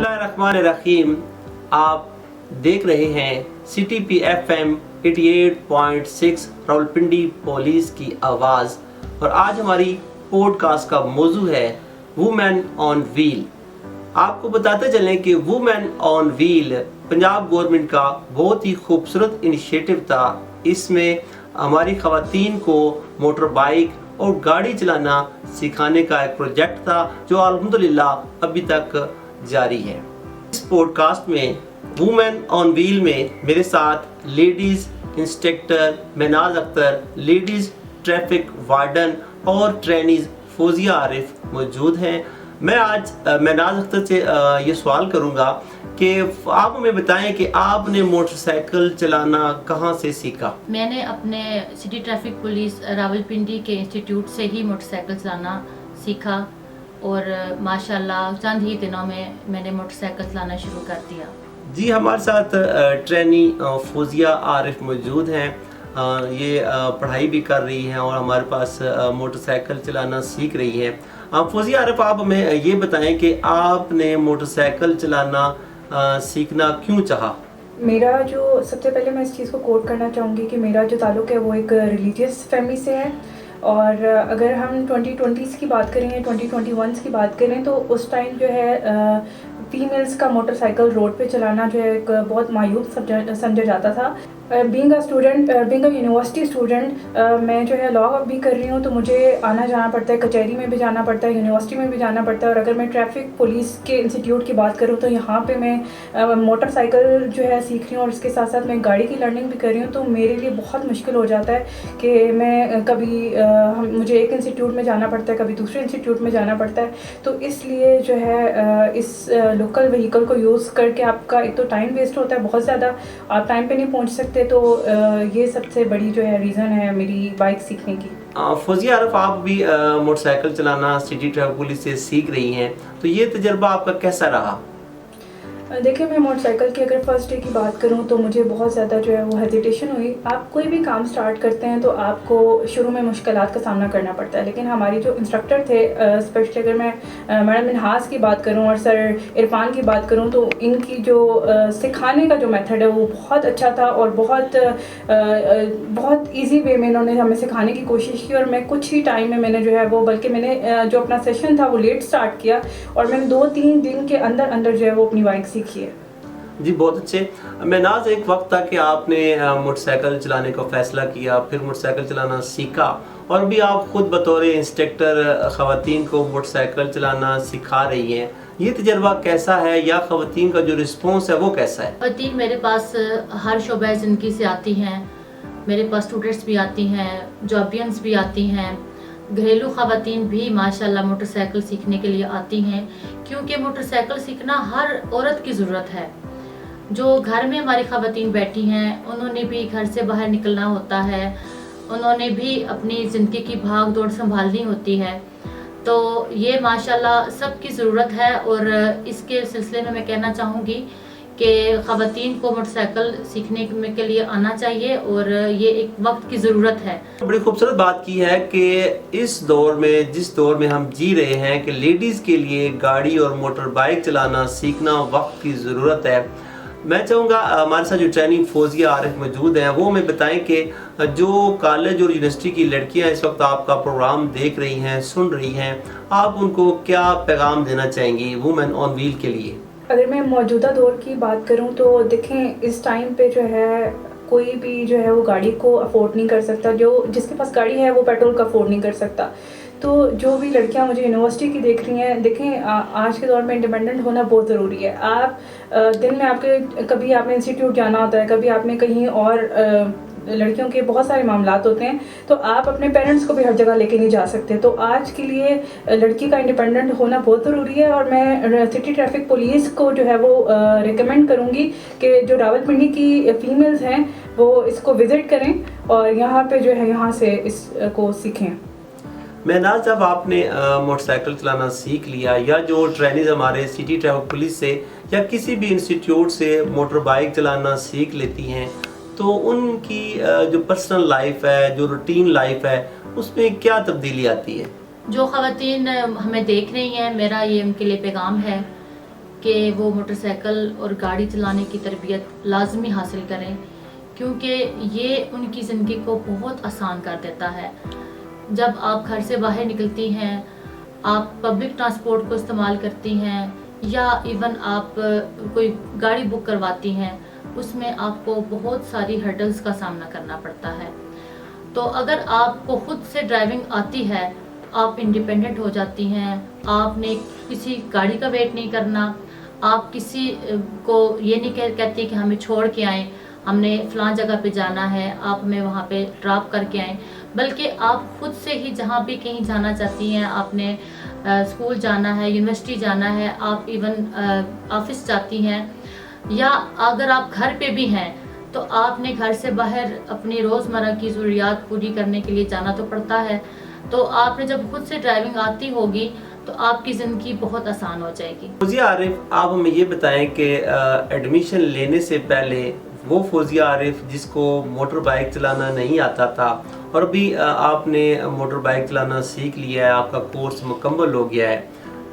बिस्मिल्लाहिर्रहमानिर्रहीम। आप देख रहे हैं CTP FM 88.6 रावलपिंडी पुलिस की आवाज़, और आज हमारी पॉडकास्ट का मौजू है वुमेन ऑन व्हील। आपको बताते चलें कि women on wheel Punjab government का बहुत ही खूबसूरत इनिशिएटिव था। इसमें हमारी ख़वातीन को मोटर बाइक और गाड़ी चलाना सिखाने का एक प्रोजेक्ट था जो अल्हम्दुलिल्लाह अभी तक जारी है। इस पॉडकास्ट में वुमेन ऑन व्हील में मेरे साथ ladies instructor Mahnaz Akhtar, ladies traffic warden और ट्रेनीज फौजिया आरिफ मौजूद हैं। मैं आज महनाज अख्तर से ये सवाल करूँगा कि आप हमें बताएं कि आपने मोटरसाइकिल चलाना कहाँ से सीखा? मैंने अपने सिटी ट्रैफिक पुलिस रावलपिंडी के इंस्टीट्यूट से ही मोटरसाइकिल चलाना सीखा और माशाल्लाह चंद ही दिनों में मैंने मोटरसाइकिल चलाना शुरू कर दिया। जी, हमारे साथ ट्रेनी फौजिया आरिफ मौजूद हैं। ये पढ़ाई भी कर रही हैं और हमारे पास मोटरसाइकिल चलाना सीख रही हैं। फौजिया आरिफ, आप हमें ये बताएं कि आपने मोटरसाइकिल चलाना सीखना क्यों चाहा? मेरा जो सबसे पहले मैं इस चीज़ को कोट करना चाहूँगी कि मेरा जो ताल्लुक़ है वो एक रिलीजियस फैमिली से है। और अगर हम 2020s की बात करें या 2021s की बात करें तो उस टाइम जो है फीमेल्स का मोटरसाइकिल रोड पे चलाना जो है एक बहुत मायूब समझा जाता था। Being a student, being a university student, मैं जो है लॉ भी कर रही हूँ, तो मुझे आना जाना पड़ता है, कचहरी में भी जाना पड़ता है, यूनिवर्सिटी में भी जाना पड़ता है। और अगर मैं ट्रैफिक पुलिस के इंस्टीट्यूट की बात करूँ तो यहाँ पे मैं मोटरसाइकिल जो है सीख रही हूँ और इसके साथ साथ मैं गाड़ी की लर्निंग भी कर रही हूँ। तो मेरे लिए बहुत मुश्किल हो जाता है कि मैं कभी मुझे एक इंस्टीट्यूट में जाना पड़ता है, कभी दूसरे इंस्टीट्यूट में जाना पड़ता है। तो इसलिए जो है इस लोकल व्हीकल को यूज़ करके आपका एक तो टाइम वेस्ट होता है बहुत ज़्यादा, आप टाइम पे नहीं पहुँच सकते। तो ये सबसे बड़ी जो है रीज़न है मेरी बाइक सीखने की। फौजिया आरिफ, आप भी मोटरसाइकिल चलाना सिटी ट्रैफिक पुलिस से सीख रही हैं, तो ये तजर्बा आपका कैसा रहा? देखिए, मैं मोटरसाइकिल की अगर फर्स्ट डे की बात करूं तो मुझे बहुत ज़्यादा जो है वो हेजिटेशन हुई। आप कोई भी काम स्टार्ट करते हैं तो आपको शुरू में मुश्किलात का सामना करना पड़ता है, लेकिन हमारी जो इंस्ट्रक्टर थे, स्पेशली अगर मैं मैडम मिनहास की बात करूं और सर इरफान की बात करूं, तो इनकी जो सिखाने का जो मेथड है वो बहुत अच्छा था और बहुत ईजी वे में इन्होंने हमें सिखाने की कोशिश की। और मैं कुछ ही टाइम में मैंने जो है वो, बल्कि मैंने जो अपना सेशन था वो लेट स्टार्ट किया और मैंने 2-3 दिन के अंदर जो है वो अपनी बाइक सीखी है। जी, बहुत अच्छे। महनाज, एक वक्त था कि आपने मोटरसाइकिल चलाने का फ़ैसला किया, फिर मोटरसाइकिल चलाना सीखा और अभी आप खुद बतौर इंस्ट्रक्टर ख़वातीन को मोटरसाइकिल चलाना सिखा रही हैं। ये तजर्बा कैसा है, या ख़वातीन का जो रिस्पॉन्स है वो कैसा है? ख़वातीन मेरे पास हर शोबा ज़िंदगी से आती हैं, मेरे पास स्टूडेंट्स भी आती हैं, जॉबियंस भी आती हैं, घरेलू ख़वातीन भी माशाल्लाह मोटरसाइकिल सीखने के लिए आती हैं, क्योंकि मोटरसाइकिल सीखना हर औरत की ज़रूरत है। जो घर में हमारी ख़वातीन बैठी हैं उन्होंने भी घर से बाहर निकलना होता है, उन्होंने भी अपनी ज़िंदगी की भाग दौड़ संभालनी होती है। तो ये माशाल्लाह सबकी ज़रूरत है और इसके सिलसिले में मैं कहना चाहूँगी कि ख़वातीन को मोटरसाइकिल सीखने के लिए आना चाहिए और ये एक वक्त की ज़रूरत है। बड़ी खूबसूरत बात की है कि इस दौर में, जिस दौर में हम जी रहे हैं, कि लेडीज़ के लिए गाड़ी और मोटर बाइक चलाना सीखना वक्त की ज़रूरत है। मैं चाहूँगा हमारे साथ जो ट्रेनिंग फौजिया आरिफ मौजूद हैं वो हमें बताएं कि जो कॉलेज और यूनिवर्सिटी की लड़कियां इस वक्त आपका प्रोग्राम देख रही हैं, सुन रही हैं, आप उनको क्या पैगाम देना चाहेंगी वुमेन ऑन व्हील के लिए? अगर मैं मौजूदा दौर की बात करूं तो देखें, इस टाइम पे जो है कोई भी जो है वो गाड़ी को अफोर्ड नहीं कर सकता। जो जिसके पास गाड़ी है वो पेट्रोल का अफोर्ड नहीं कर सकता। तो जो भी लड़कियां मुझे यूनिवर्सिटी की देख रही हैं, देखें आज के दौर में इंडिपेंडेंट होना बहुत ज़रूरी है। आप दिन में आपके कभी आपने इंस्टीट्यूट जाना होता है, कभी आपने कहीं और लड़कियों के बहुत सारे मामलात होते हैं, तो आप अपने पेरेंट्स को भी हर जगह लेके नहीं जा सकते। तो आज के लिए लड़की का इंडिपेंडेंट होना बहुत ज़रूरी है और मैं सिटी ट्रैफिक पुलिस को जो है वो रिकमेंड करूँगी कि जो रावलपिंडी की फीमेल्स हैं वो इसको विज़िट करें और यहाँ पे जो है यहाँ से इसको सीखें। महनाज, जब आपने मोटरसाइकिल चलाना सीख लिया, या जो ट्रेनिज हमारे सिटी ट्रैफिक पुलिस से या किसी भी इंस्टीट्यूट से मोटर बाइक चलाना सीख लेती हैं, तो उनकी जो पर्सनल लाइफ है, जो रूटीन लाइफ है, उसमें क्या तब्दीली आती है? जो ख़वातीन हमें देख रही हैं, मेरा ये उनके लिए पैगाम है کہ وہ موٹر سائیکل اور گاڑی چلانے کی تربیت لازمی حاصل کریں، کیونکہ یہ ان کی زندگی کو بہت آسان کر دیتا ہے۔ جب آپ گھر سے باہر نکلتی ہیں، آپ پبلک ٹرانسپورٹ کو استعمال کرتی ہیں یا ایون آپ کوئی گاڑی بک کرواتی ہیں، اس میں آپ کو بہت ساری ہرڈلز کا سامنا کرنا پڑتا ہے۔ تو اگر آپ کو خود سے ڈرائیونگ آتی ہے، آپ انڈیپینڈنٹ ہو جاتی ہیں، آپ نے کسی گاڑی کا ویٹ نہیں کرنا، آپ کسی کو یہ نہیں کہتی کہ ہمیں چھوڑ کے آئیں، ہم نے فلاں جگہ پہ جانا ہے، آپ ہمیں وہاں پہ ڈراپ کر کے آئیں، بلکہ آپ خود سے ہی جہاں بھی کہیں جانا چاہتی ہیں، آپ نے اسکول جانا ہے، یونیورسٹی جانا ہے، آپ ایون آفس جاتی ہیں، یا اگر آپ گھر پہ بھی ہیں تو آپ نے گھر سے باہر اپنی روزمرہ کی ضروریات پوری کرنے کے لیے جانا تو پڑتا ہے۔ تو آپ نے جب خود سے ڈرائیونگ آتی ہوگی تو آپ کی زندگی بہت آسان ہو جائے گی۔ فوزیہ عارف، آپ ہمیں یہ بتائیں کہ ایڈمیشن لینے سے پہلے وہ فوزیہ عارف جس کو موٹر بائک چلانا نہیں آتا تھا اور ابھی آپ نے موٹر بائک چلانا سیکھ لیا ہے، آپ کا کورس مکمل ہو گیا ہے،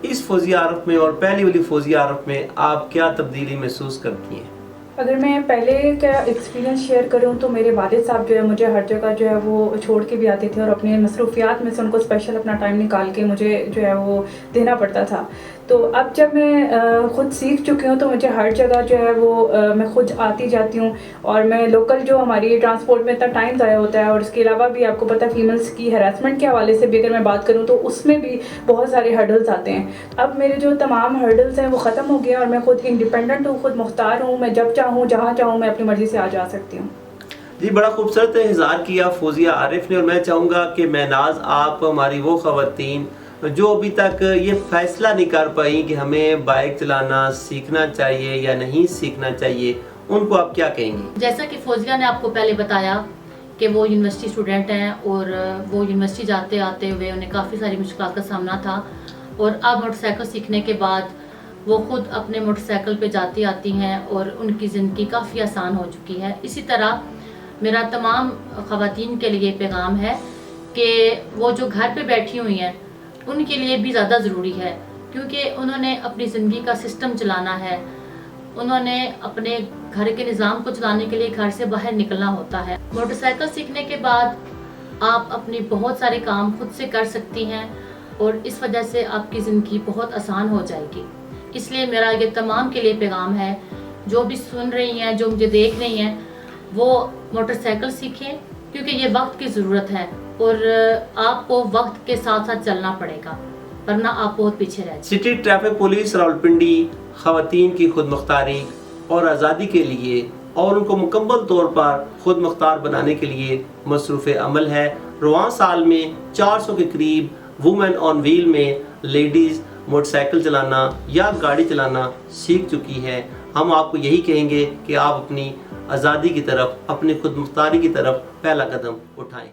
اس فوزیہ عارف میں اور پہلی والی فوزیہ عارف میں آپ کیا تبدیلی محسوس کرتی ہیں؟ اگر میں پہلے کا ایکسپیرینس شیئر کروں تو میرے والد صاحب جو ہے مجھے ہر جگہ جو ہے وہ چھوڑ کے بھی آتے تھے، اور اپنے مصروفیات میں سے ان کو اسپیشل اپنا ٹائم نکال کے مجھے جو ہے وہ دینا پڑتا تھا۔ تو اب جب میں خود سیکھ چکی ہوں تو مجھے ہر جگہ جو ہے وہ میں خود آتی جاتی ہوں، اور میں لوکل جو ہماری ٹرانسپورٹ میں اتنا ٹائم ضائع ہوتا ہے، اور اس کے علاوہ بھی آپ کو پتہ فیملس کی ہراسمنٹ کے حوالے سے بھی اگر میں بات کروں تو اس میں بھی بہت سارے ہرڈلز آتے ہیں۔ اب میرے جو تمام ہرڈلز ہیں وہ ختم ہو گئے ہیں، اور میں خود انڈیپینڈنٹ ہوں، خود مختار ہوں، میں جب چاہوں جہاں چاہوں میں اپنی مرضی سے آ جا سکتی ہوں۔ جی، بڑا خوبصورت اظہار کیا فوزیہ عارف نے، اور میں چاہوں گا کہ مہناز آپ ہماری وہ خواتین جو ابھی تک یہ فیصلہ نہیں کر پائیں کہ ہمیں بائک چلانا سیکھنا چاہیے یا نہیں سیکھنا چاہیے، ان کو آپ کیا کہیں گی؟ جیسا کہ فوزیہ نے آپ کو پہلے بتایا کہ وہ یونیورسٹی اسٹوڈنٹ ہیں، اور وہ یونیورسٹی جاتے آتے ہوئے انہیں کافی ساری مشکلات کا سامنا تھا، اور اب موٹر سائیکل سیکھنے کے بعد وہ خود اپنے موٹر سائیکل پہ جاتی آتی ہیں اور ان کی زندگی کافی آسان ہو چکی ہے۔ اسی طرح میرا تمام خواتین کے لیے پیغام ہے کہ وہ جو گھر پہ بیٹھی ہوئی ہیں ان کے لیے بھی زیادہ ضروری ہے، کیونکہ انہوں نے اپنی زندگی کا سسٹم چلانا ہے، انہوں نے اپنے گھر کے نظام کو چلانے کے لیے گھر سے باہر نکلنا ہوتا ہے۔ موٹر سائیکل سیکھنے کے بعد آپ اپنی بہت سارے کام خود سے کر سکتی ہیں، اور اس وجہ سے آپ کی زندگی بہت آسان ہو جائے گی۔ اس لیے میرا یہ تمام کے لیے پیغام ہے، جو بھی سن رہی ہیں، جو مجھے دیکھ رہی ہیں، وہ موٹر سائیکل سیکھیں، کیونکہ یہ وقت کی ضرورت ہے، اور آپ کو وقت کے ساتھ ساتھ چلنا پڑے گا، ورنہ آپ بہت پیچھے رہ جائیں۔ سٹی ٹریفک پولیس راولپنڈی خواتین کی خود مختاری اور آزادی کے لیے اور ان کو مکمل طور پر خود مختار بنانے کے لیے مصروف عمل ہے۔ رواں سال میں 400 کے قریب وومن آن ویل میں لیڈیز موٹر سائیکل چلانا یا گاڑی چلانا سیکھ چکی ہے۔ ہم آپ کو یہی کہیں گے کہ آپ اپنی آزادی کی طرف، اپنی خود مختاری کی طرف پہلا قدم اٹھائیں۔